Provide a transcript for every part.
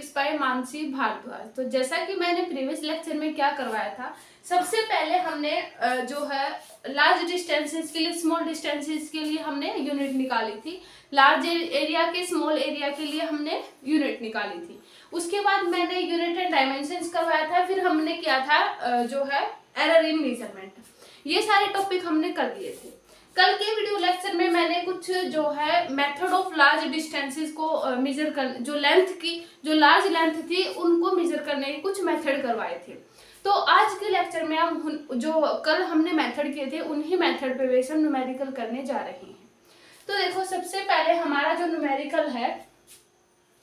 Physics bye Mansi Bhardwaj. तो जैसा कि मैंने प्रीवियस लेक्चर में क्या करवाया था, सबसे पहले हमने जो है लार्ज डिस्टेंसेस के लिए, स्मॉल डिस्टेंसेस के लिए हमने यूनिट निकाली थी, लार्ज एरिया के स्मॉल एरिया के लिए हमने यूनिट निकाली थी। उसके बाद मैंने यूनिट एंड डायमेंशंस करवाया था, फिर हमने किया था जो है एरर इन मेजरमेंट। ये सारे टॉपिक हमने कर दिए थे। कल के वीडियो लेक्चर में मैंने कुछ जो है मेथड ऑफ लार्ज डिस्टेंसेस को मेजर कर, जो लेंथ की, जो लार्ज लेंथ थी उनको मेजर करने के कुछ मेथड करवाए थे। तो आज के लेक्चर में हम जो कल हमने मेथड किए थे उन्हीं मेथड पे बेस्ड न्यूमेरिकल करने जा रहे हैं। तो देखो, सबसे पहले हमारा जो न्यूमेरिकल है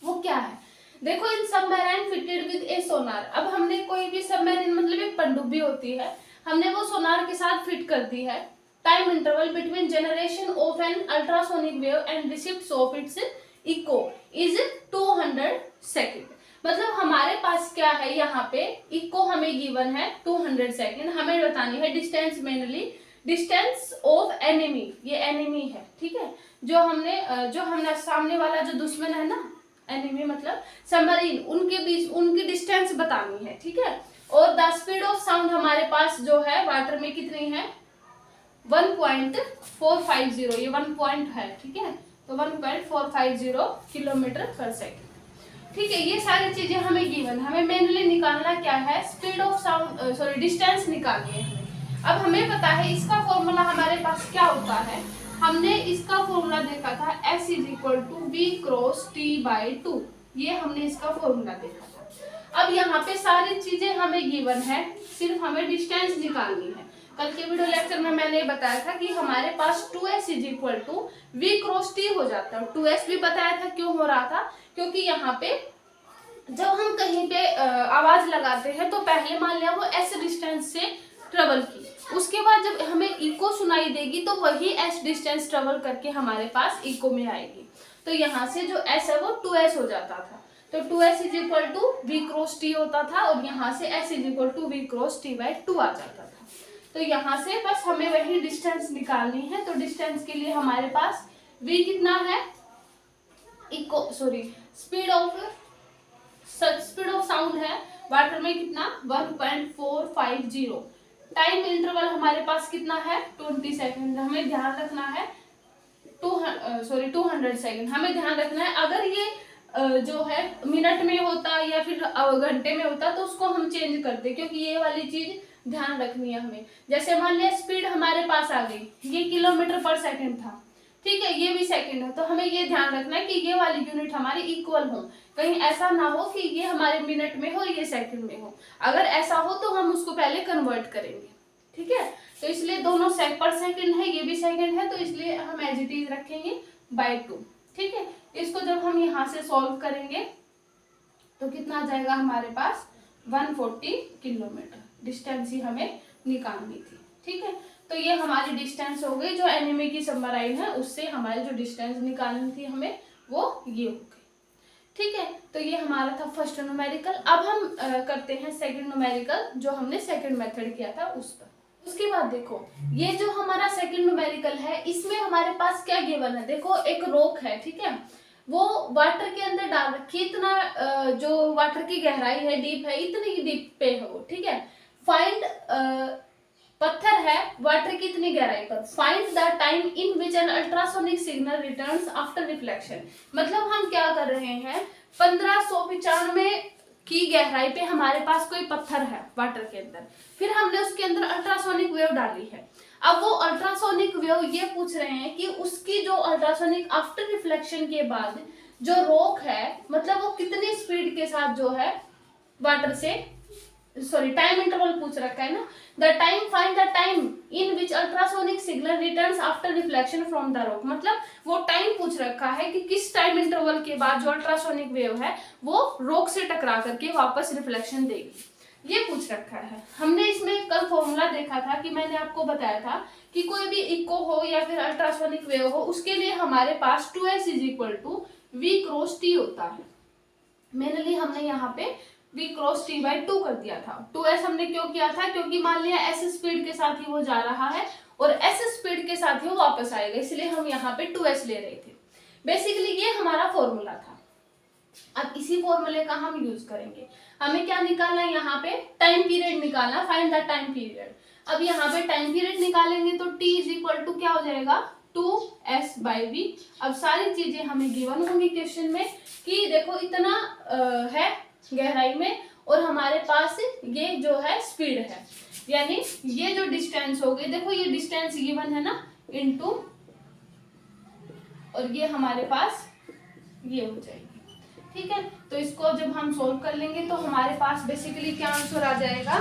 वो क्या है। देखो, इन सबमरीन फिटेड विद ए सोनार। अब हमने कोई भी सबमरीन, मतलब एक पनडुब्बी होती है, हमने वो सोनार के साथ फिट कर दी है। Time interval between generation of an ultrasonic wave and receipt of its echo is 200 second. मतलब हमारे पास क्या है, यहाँ पे इको हमें गिवन है 200 सेकेंड। हमें बतानी है distance, mainly distance of enemy. ये एनिमी है, ठीक है, जो हमने सामने वाला जो दुश्मन है ना, एनिमी मतलब सबमरीन, उनके बीच उनकी डिस्टेंस बतानी है, ठीक है। और द स्पीड ऑफ साउंड हमारे पास जो है वाटर में कितनी है, 1.450। ये 1 पॉइंट है, ठीक है, तो 1.450 किलोमीटर पर सेकेंड, ठीक है। ये सारी चीजें हमें गिवन, हमें मेनली निकालना क्या है, स्पीड ऑफ साउंड, डिस्टेंस निकालनी है हमें। अब हमें पता है इसका फॉर्मूला हमारे पास क्या होता है। हमने इसका फॉर्मूला देखा था, S = V क्रॉस T/2। ये हमने इसका फॉर्मूला देखा था। अब यहाँ पे सारी चीजें हमें गिवन है, सिर्फ हमें डिस्टेंस निकालनी है। कल के वीडियो लेक्चर में मैंने बताया था कि हमारे पास 2S = V क्रॉस T हो जाता है। 2S भी बताया था क्यों हो रहा था, क्योंकि यहाँ पे जब हम कहीं पे आवाज लगाते हैं तो पहले मान लिया वो S डिस्टेंस से ट्रेवल की, उसके बाद जब हमें इको सुनाई देगी तो वही S डिस्टेंस ट्रेवल करके हमारे पास इको में आएगी। तो यहाँ से जो S है वो 2S हो जाता था। तो 2S = V क्रॉस T होता था, और यहाँ से S = V क्रॉस T/2 आ जाता था। तो यहाँ से बस हमें वही डिस्टेंस निकालनी है। तो डिस्टेंस के लिए हमारे पास V कितना है, स्पीड ऑफ साउंड है वाटर में कितना, 1.450। टाइम इंटरवल हमारे पास कितना है, 20 सेकेंड। हमें ध्यान रखना है 200 सेकेंड। हमें ध्यान रखना है, अगर ये जो है मिनट में होता या फिर घंटे में होता तो उसको हम चेंज करते, क्योंकि ये वाली चीज ध्यान रखनी है हमें। जैसे मान लिया स्पीड हमारे पास आ गई, ये किलोमीटर पर सेकंड था, ठीक है, ये भी सेकंड है, तो हमें ये ध्यान रखना है कि ये वाली यूनिट हमारी इक्वल हो। कहीं ऐसा ना हो कि ये हमारे मिनट में हो, ये सेकंड में हो। अगर ऐसा हो तो हम उसको पहले कन्वर्ट करेंगे, ठीक है। तो इसलिए दोनों पर सेकंड है, ये भी सेकंड है, तो इसलिए हम एज इट इज रखेंगे /2, ठीक है। इसको जब हम यहाँ से सॉल्व करेंगे तो कितना आ जाएगा हमारे पास, 140 किलोमीटर डिस्टेंस ही हमें निकालनी थी, ठीक है। तो ये हमारी डिस्टेंस हो गई, जो एनिमी की सबमरीन है उससे हमारी जो डिस्टेंस निकालनी थी हमें, वो ये हो गई, ठीक है। तो ये हमारा था फर्स्ट न्यूमेरिकल। अब हम करते हैं सेकंड न्यूमेरिकल, जो हमने सेकंड मेथड किया था उस पर। उसके बाद देखो, ये जो हमारा सेकंड न्यूमेरिकल है, इसमें हमारे पास क्या गिवन है। देखो, एक रॉक है, ठीक है, वो वाटर के अंदर डाल रखी, इतना जो वाटर की गहराई है, डीप है, इतनी डीप पे है वो, ठीक है। फाइंड, पत्थर है वाटर की इतनी गहराई पर, find the time in which N ultrasonic signal returns after reflection. मतलब हम क्या कर रहे हैं, 1595 की गहराई पे हमारे पास कोई पत्थर है वाटर के अंदर, फिर हमने उसके अंदर अल्ट्रासोनिक वेव डाली है। अब वो अल्ट्रासोनिक वेव ये पूछ रहे हैं कि उसकी जो अल्ट्रासोनिक आफ्टर रिफ्लेक्शन के बाद जो रॉक है, मतलब वो कितनी स्पीड के साथ जो है वाटर से, टाइम इंटरवल पूछ रखा है ना, find the time in which ultrasonic signal returns after reflection from the rock. मतलब वो टाइम पूछ रखा है कि किस टाइम इंटरवल के बाद जो अल्ट्रासोनिक वेव है वो रॉक से टकरा करके वापस रिफ्लेक्शन देगी, ये पूछ रखा है। हमने इसमें कल फॉर्मूला देखा था कि मैंने आपको बताया था कि कोई भी इको हो या फिर अल्ट्रासोनिक वेव हो, उसके लिए हमारे पास 2S = V क्रॉस T होता है। मेनली हमने यहाँ पे V क्रॉस T/2 कर दिया था। 2S हमने क्यों किया था, क्योंकि मान लिया S स्पीड के साथ ही वो जा रहा है और S स्पीड के साथ ही वो वापस आएगा, इसलिए हम यहाँ पे 2S ले रहे थे। बेसिकली ये हमारा फॉर्मूला था, अब इसी फॉर्मूले का हम यूज करेंगे। हमें क्या निकालना है यहाँ पे, टाइम पीरियड निकालना, फाइंड द टाइम पीरियड। अब यहाँ पे टाइम पीरियड निकालेंगे तो t इज इक्वल टू क्या हो जाएगा, 2s/v। अब सारी चीजें हमें गिवन होंगी क्वेश्चन में कि देखो इतना है गहराई में और हमारे पास ये जो है स्पीड है, यानी ये जो डिस्टेंस हो गई, देखो ये डिस्टेंस गिवन है ना, इनटू, और ये हमारे पास ये हो जाएगी। ठीक है, तो इसको जब हम सोल्व कर लेंगे तो हमारे पास बेसिकली क्या आंसर आ जाएगा,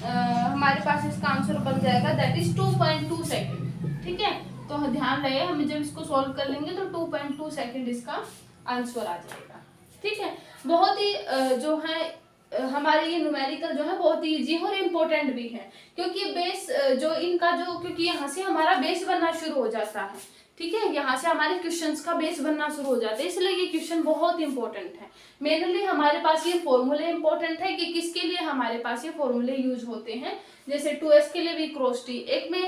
हमारे पास इसका आंसर बन जाएगा दैट इज 2.2 सेकेंड। ठीक है, तो ध्यान रहे हमें जब इसको सॉल्व कर लेंगे तो 2.2 सेकेंड इसका आंसर आ जाएगा। ठीक है, बहुत ही जो है हमारे ये न्यूमेरिकल जो है बहुत ही इजी और इम्पोर्टेंट भी है, क्योंकि बेस जो इनका जो, क्योंकि यहाँ से हमारा बेस बनना शुरू हो जाता है। ठीक है, यहाँ से हमारे क्वेश्चंस का बेस बनना शुरू हो जाता है, इसलिए ये क्वेश्चन बहुत इंपॉर्टेंट है। मेनली हमारे पास ये फॉर्मूले इंपॉर्टेंट है कि किसके लिए हमारे पास ये फॉर्मूले यूज होते हैं, जैसे 2s के लिए v क्रॉस t। एक में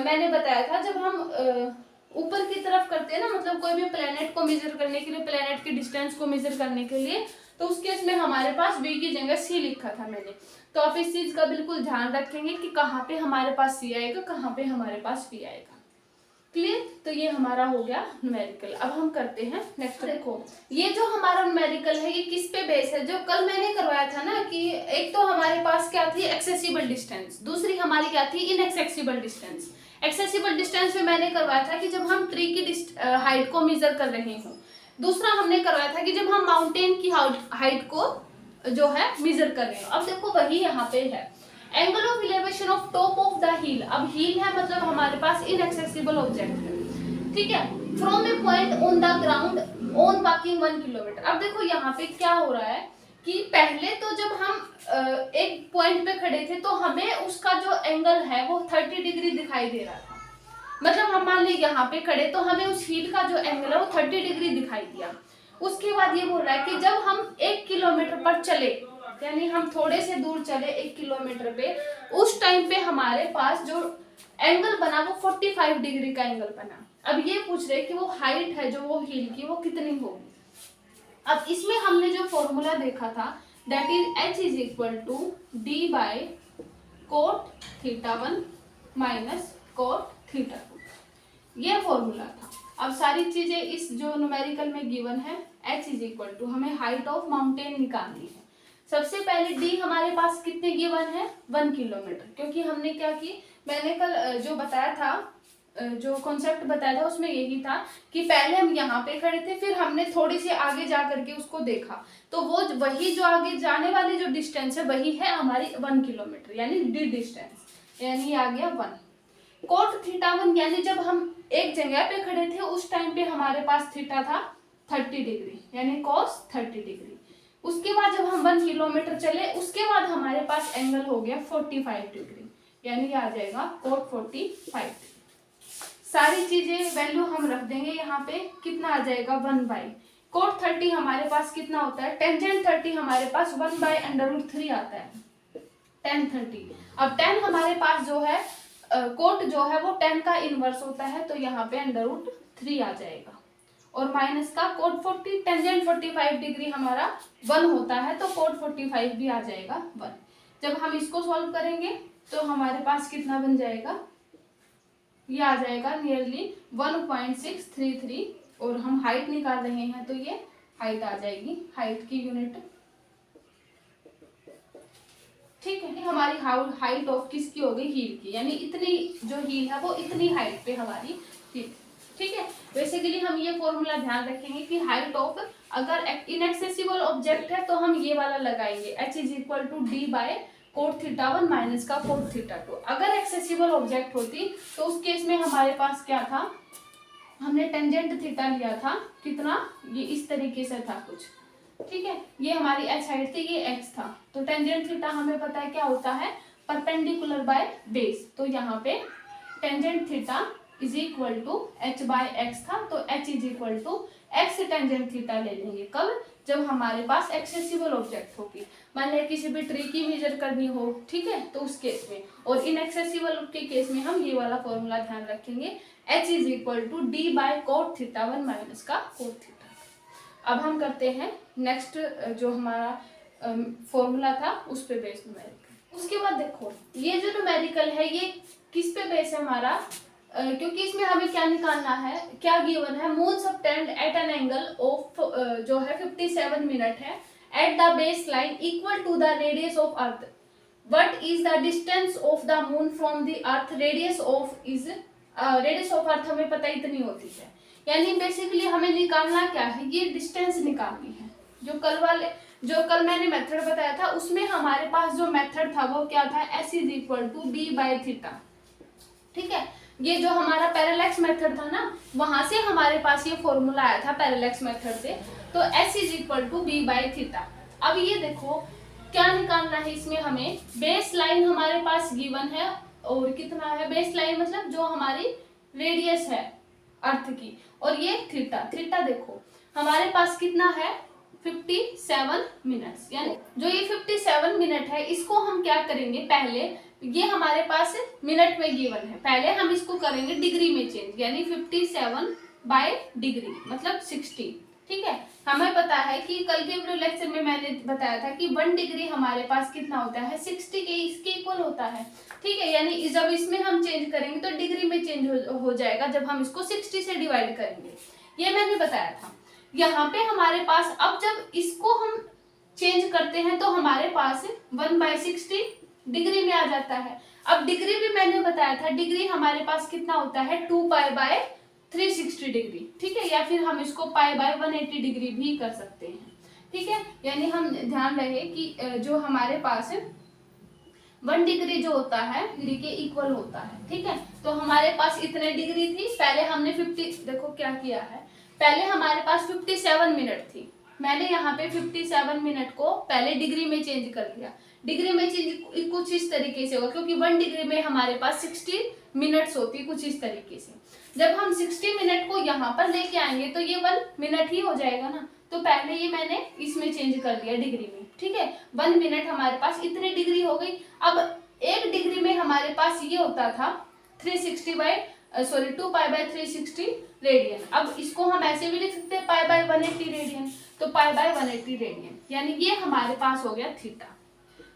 मैंने बताया था जब हम ऊपर की तरफ करते हैं ना, मतलब कोई भी प्लेनेट को मेजर करने के लिए, प्लेनेट की डिस्टेंस को मेजर करने के लिए, तो उस केस में हमारे पास v की जगह c लिखा था मैंने। तो आप इस चीज का बिल्कुल ध्यान रखेंगे कि कहाँ पे हमारे पास c आएगा, कहाँ पे हमारे पास v आएगा। क्लियर, तो ये हमारा हो गया न्यूमेरिकल। अब हम करते हैं नेक्स्ट। देखो ये जो हमारा न्यूमेरिकल है ये किस पे बेस है, जो कल मैंने करवाया था ना कि एक तो हमारे पास क्या थी, एक्सेसिबल डिस्टेंस, दूसरी हमारी क्या थी, इनएक्सेसिबल डिस्टेंस। एक्सेसिबल डिस्टेंस में मैंने करवाया था कि जब हम ट्री की हाइट को मेजर कर रहे हो, दूसरा हमने करवाया था कि जब हम माउंटेन की हाइट को जो है मेजर कर रहे हो। अब देखो वही यहाँ पे है, angle of elevation of top of the हिल। अब हिल है मतलब हमारे पास इनएक्सेसिबल ऑब्जेक्ट है। ठीक है, from A point on the ground on walking 1 kilometre. अब देखो यहाँ पे क्या हो रहा है कि पहले तो जब हम एक पॉइंट पे खड़े थे तो हमें उसका जो एंगल है वो 30 डिग्री दिखाई दे रहा था। मतलब हम मान लीजिए यहाँ पे खड़े तो हमें उस हिल का जो एंगल है वो 30 डिग्री दिखाई दिया। उसके बाद ये बोल रहा है कि जब हम 1 किलोमीटर पर चले, यानी हम थोड़े से दूर चले 1 किलोमीटर पे, उस टाइम पे हमारे पास जो एंगल बना वो 45 डिग्री का एंगल बना। अब ये पूछ रहे कि वो हाइट है जो वो हिल की वो कितनी होगी। अब इसमें हमने जो फॉर्मूला देखा था that is h is equal to d by cot θ1 minus cot θ2, ये फॉर्मूला था। अब सारी चीजें इस जो न्यूमेरिकल में गिवन है, h इज इक्वल टू हमें हाइट ऑफ माउंटेन निकालनी है। सबसे पहले d हमारे पास कितने गिवन है, 1 किलोमीटर, क्योंकि हमने क्या की, मैंने कल जो बताया था, जो कॉन्सेप्ट बताया था उसमें यही था कि पहले हम यहाँ पे खड़े थे, फिर हमने थोड़ी सी आगे जा करके उसको देखा, तो वो वही जो आगे जाने वाली जो डिस्टेंस है वही है हमारी 1 किलोमीटर, यानी d डिस्टेंस, यानी आ गया 1। कोट θ1 यानी जब हम एक जगह पे खड़े थे उस टाइम पे हमारे पास थीटा था 30 डिग्री, यानी cos 30 डिग्री। उसके बाद जब हम 1 किलोमीटर चले उसके बाद हमारे पास एंगल हो गया 45 डिग्री, यानी आ जाएगा कोट 45। सारी चीजें वैल्यू हम रख देंगे यहाँ पे, कितना आ जाएगा 1 बाई कोट 30 हमारे पास कितना होता है, टेंजेंट 30 हमारे पास 1 बाई √3 आता है, tan 30। अब tan हमारे पास जो है कोट जो है वो tan का इनवर्स होता है, तो यहाँ पे √3 आ जाएगा, और माइनस का कोट 40, टेंजेंट 45 डिग्री हमारा 1 होता है, तो कोट 45 भी आ जाएगा 1। जब हम इसको सॉल्व करेंगे तो हमारे पास कितना बन जाएगा, ये आ जाएगा नियरली 1.633, और हम हाइट निकाल रहे हैं तो ये हाइट आ जाएगी, हाइट की यूनिट। ठीक है, हमारी हाइट ऑफ किसकी हो गई, हील की, यानी इतनी जो हील है वो इतनी हाइट पे हमारी हील। ठीक है, बेसिकली हम ये फॉर्मूला ध्यान रखेंगे कि हाइट ऑफ अगर इनएक्सेसिबल ऑब्जेक्ट है तो हम ये वाला लगाएंगे, h is equal to d by cot θ1 minus का कोट θ2। अगर एक्सेसिबल ऑब्जेक्ट होती तो उस केस में हमारे पास क्या था, हमने टेंजेंट थीटा लिया था, कितना, ये इस तरीके से था कुछ। ठीक है, ये हमारी h हाइट थी, ये x था, तो टेंजेंट थीटा हमें पता है क्या होता है, परपेंडिकुलर बाय बेस। तो यहाँ पे tangent theta is equal to h by x था, तो h is equal to x tangent theta ले लेंगे, कब, जब हमारे पास एक्सेसिबल ऑब्जेक्ट होगी, मान लिया किसी भी ट्री की मेजर करनी हो, ठीक है, तो उस केस में। और इनएक्सेसिबल के केस में हम ये वाला फॉर्मूला ध्यान रखेंगे, h is equal to d by cot θ1 minus का कोट θ। अब हम करते हैं नेक्स्ट जो हमारा फॉर्मूला था उस पे बेस्ड न्यूमेरिकल। उसके बाद देखो ये जो न्यूमेरिकल है ये किस पे बेस है हमारा, क्योंकि इसमें हमें क्या निकालना है, क्या गिवन है, moon subtend at an angle of जो है 57 मिनट है at the base line equal to the radius of earth, what is the distance of the moon from the earth, radius of earth हमें पता इतनी होती है। यानी बेसिकली हमें निकालना क्या है, ये डिस्टेंस निकालनी है। जो कल मैंने मेथड बताया था उसमें हमारे पास जो मेथड था वो क्या था, S is equal to B by theta. ठीक है, ये जो हमारा पैरेलैक्स मेथड था ना वहां से हमारे पास ये फॉर्मूला आया था पैरेलैक्स मेथड से, तो S is equal to B by theta. अब ये देखो क्या निकालना है इसमें हमें, बेस लाइन हमारे पास गिवन है और कितना है, बेस लाइन मतलब जो हमारी रेडियस है अर्थ की, और ये थीटा देखो हमारे पास कितना है 57 मिनट्स। यानी जो ये 57 मिनट है इसको हम क्या करेंगे, पहले ये हमारे पास मिनट में गिवन है, पहले हम इसको करेंगे डिग्री में चेंज, यानी 57 बाय डिग्री मतलब 60। ठीक है, हमें पता है कि कल के वीडियो लेक्चर में मैंने बताया था कि 1 डिग्री हमारे पास कितना होता है 60 के इसके इक्वल होता है। ठीक है, यानी जब इसमें हम चेंज करेंगे तो डिग्री में चेंज हो जाएगा जब हम इसको 60 से डिवाइड करेंगे, ये मैंने बताया था। यहाँ पे हमारे पास अब जब इसको हम चेंज करते हैं तो हमारे पास 1/60 डिग्री में आ जाता है। अब डिग्री भी मैंने बताया था, डिग्री हमारे पास कितना होता है 2π/360 डिग्री। ठीक है, या फिर हम इसको π/180 डिग्री भी कर सकते हैं। ठीक है, यानी हम ध्यान रहे कि जो हमारे पास 1 डिग्री जो होता है डिग्री के इक्वल होता है। ठीक है, तो हमारे पास इतने डिग्री थी, पहले हमने 50 देखो क्या किया है, पहले हमारे पास 57 मिनट थी, मैंने यहाँ पे 57 मिनट को पहले डिग्री में चेंज कर दिया। डिग्री में चेंज कुछ इस तरीके से होगा क्योंकि 1 डिग्री में हमारे पास 60 मिनट्स होती है, कुछ इस तरीके से। जब हम 60 मिनट को यहाँ पर लेके आएंगे तो ये 1 मिनट ही हो जाएगा ना, तो पहले ये मैंने इसमें चेंज कर दिया डिग्री में। ठीक है, 1 मिनट हमारे पास इतनी डिग्री हो गई। अब 1 डिग्री में हमारे पास ये होता था 2π/360 रेडियन। अब इसको हम ऐसे भी लिख सकते हैं π/180 रेडियन, तो π/180 रेडियन, यानी ये हमारे पास हो गया थीटा।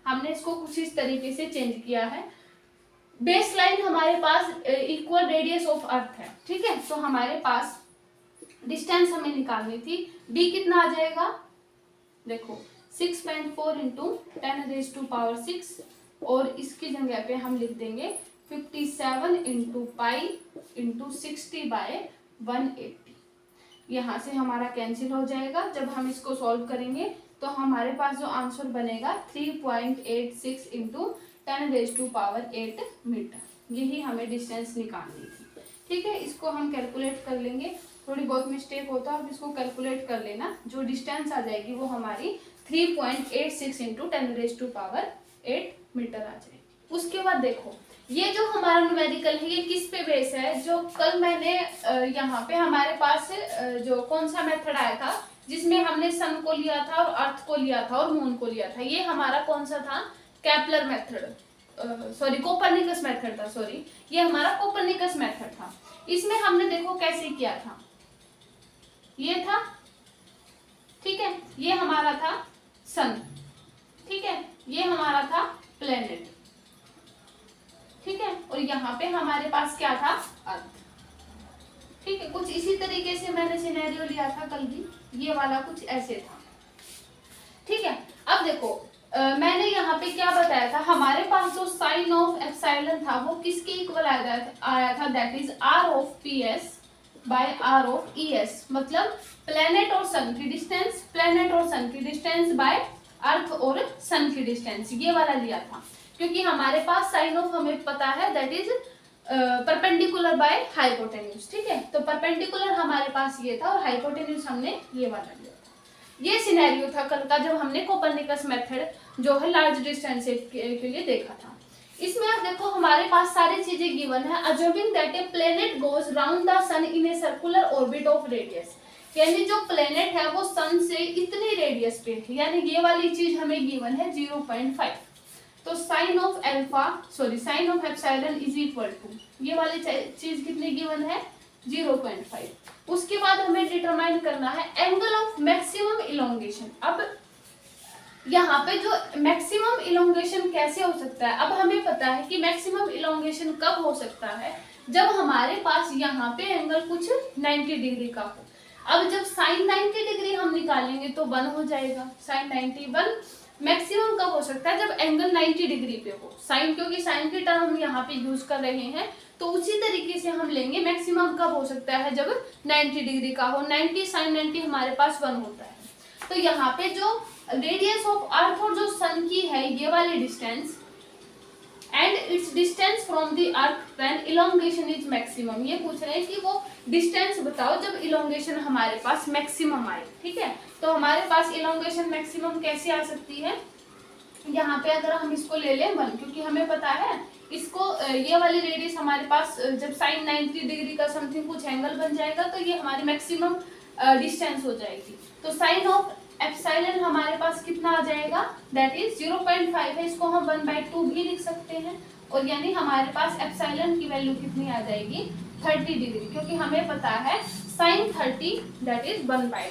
हमने इसको कुछ इस तरीके से चेंज किया है। बेस लाइन हमारे पास इक्वल रेडियस ऑफ अर्थ है। ठीक है, तो हमारे पास डिस्टेंस हमें निकालनी थी, d कितना आ जाएगा देखो 6.4 इंटू 10⁻⁶, और इसकी जगह पे हम लिख देंगे 57 इंटू पाई इंटू 60/180। यहाँ से हमारा कैंसिल हो जाएगा। जब हम इसको सॉल्व करेंगे तो हमारे पास जो आंसर बनेगा 3.86 इंटू 10⁸ मीटर। यही हमें डिस्टेंस निकालनी थी। ठीक है, इसको हम कैलकुलेट कर लेंगे, थोड़ी बहुत मिस्टेक होता है, अब इसको कैलकुलेट कर लेना। जो डिस्टेंस आ जाएगी वो हमारी 3.86 इंटू 10⁸ मीटर आ जाएगी। उसके बाद देखो ये जो हमारा न्यूमेरिकल है ये किस पे बेस है, जो कल मैंने यहाँ पे हमारे पास जो कौन सा मेथड आया था जिसमें हमने सन को लिया था और अर्थ को लिया था और मून को लिया था, ये हमारा कौन सा था, केपलर मेथड, कोपरनिकस मेथड था, सॉरी ये हमारा कोपरनिकस मेथड था। इसमें हमने देखो कैसे किया था, ये था, ठीक है, ये हमारा था सन, ठीक है, ये हमारा था प्लेनेट, ठीक है, और यहाँ पे हमारे पास क्या था अर्थ। ठीक है, कुछ इसी तरीके से मैंने सिनेरियो लिया था कल भी, ये वाला कुछ ऐसे था। ठीक है, अब देखो मैंने यहाँ पे क्या बताया था, हमारे पास जो साइन ऑफ एप्सिलॉन था वो किसके इक्वल आया था, that is R of P S by R of E S, मतलब प्लेनेट और सन की डिस्टेंस, प्लेनेट और सन की डिस्टेंस बाय अर्थ और सन की डिस्टेंस, ये वाला लिया था। क्योंकि हमारे पास साइन ऑफ हमें पता है that is perpendicular by hypotenuse. ठीक है, तो परपेंडिकुलर हमारे पास ये था और हाइपोटेन्यूज हमने ये वाला लिया था। ये सिनेरियो था कल का जब हमने कोपरनिकस मेथड जो है लार्ज डिस्टेंस के लिए देखा था। इसमें आप देखो हमारे पास सारी चीजें गिवन है। Assuming that a planet goes round the sun in a circular orbit of radius, यानी जो प्लेनेट है वो सन से इतनी रेडियस पे है, यानी ये वाली चीज हमें गिवन है 0.5। तो sine of epsilon is equal to ये वाली चीज कितनी गिवन है 0.5। उसके बाद हमें डिटरमाइन करना है एंगल ऑफ मैक्सिमम इलोंगेशन। अब यहाँ पे जो मैक्सिमम इलोंगेशन कैसे हो सकता है, अब हमें पता है कि मैक्सिमम इलोंगेशन कब हो सकता है, जब हमारे पास यहाँ पे एंगल कुछ 90 डिग्री का हो। अब जब साइन 90 डिग्री हम निकालेंगे तो 1 हो जाएगा, साइन 91। मैक्सिमम कब हो सकता है, जब एंगल 90 डिग्री पे हो। साइन, क्योंकि साइन की टर्म हम यहाँ पे यूज कर रहे हैं, तो उसी तरीके से हम लेंगे मैक्सिमम कब हो सकता है, जब 90 डिग्री का हो। 90 साइन 90 हमारे पास 1 होता है। तो यहाँ पे जो रेडियस ऑफ अर्थ और जो सन की है ये वाली distance and it's distance from the earth when elongation is maximum, ये पूछ रहे हैं कि वो डिस्टेंस बताओ जब इलोंगेशन हमारे पास मैक्सिमम आए। ठीक है, तो हमारे पास इलोंगेशन मैक्सिमम कैसे आ सकती है, यहाँ पे अगर हम इसको ले लें 1, क्योंकि हमें पता है इसको ये वाली रेडियस हमारे पास जब साइन 90 डिग्री का समथिंग कुछ एंगल बन जाएगा तो ये हमारी मैक्सिमम डिस्टेंस हो जाएगी। तो साइन ऑफ एप्सिलॉन हमारे पास कितना आ जाएगा, दैट इज 0.5 है। इसको हम 1/2 भी लिख सकते हैं, और यानी हमारे पास एप्सिलॉन की वैल्यू कितनी आ जाएगी, 30 डिग्री, क्योंकि हमें पता है साइन 30 दैट इज 1/2।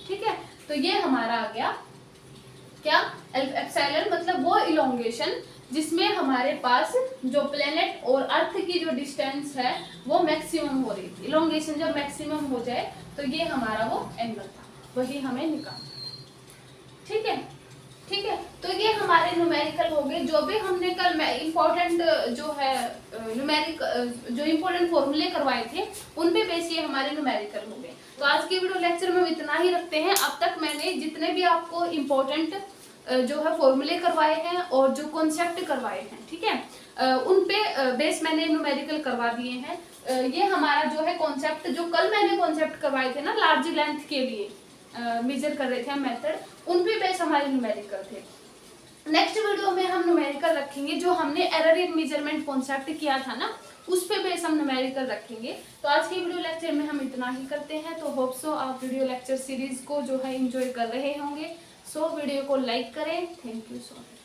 ठीक है, तो ये हमारा आ गया क्या, एप्सिलॉन मतलब वो इलोंगेशन जिसमें हमारे पास जो प्लेनेट और अर्थ की जो डिस्टेंस है वो मैक्सिमम हो रही थी। इलोंगेशन जब मैक्सिमम हो जाए तो ये हमारा वो एंगल था, वही हमें निकालना। ठीक है, ठीक है, तो ये हमारे न्यूमेरिकल हो गए। जो भी हमने कल इम्पोर्टेंट जो है न्यूमेरिक जो इम्पोर्टेंट फॉर्मूले करवाए थे उन पे बेस ये हमारे न्यूमेरिकल हो गए। तो आज के वीडियो लेक्चर में इतना ही रखते हैं। अब तक मैंने जितने भी आपको इम्पोर्टेंट जो है फॉर्मूले करवाए हैं और जो कॉन्सेप्ट करवाए हैं, ठीक है, उन पे बेस मैंने न्यूमेरिकल करवा दिए हैं। ये हमारा जो है कॉन्सेप्ट, जो कल मैंने कॉन्सेप्ट करवाए थे ना लार्ज लेंथ के लिए मेजर कर रहे थे हम मेथड, उन पे बेस हमारे न्यूमेरिकल थे। नेक्स्ट वीडियो में हम न्यूमेरिकल रखेंगे, जो हमने एरर इन मेजरमेंट कॉन्सेप्ट किया था ना उस पे बेस हम न्यूमेरिकल रखेंगे। तो आज के वीडियो लेक्चर में हम इतना ही करते हैं। तो होप सो आप वीडियो लेक्चर सीरीज को जो है एंजॉय कर रहे होंगे। सो वीडियो को लाइक करें। Thank you so much.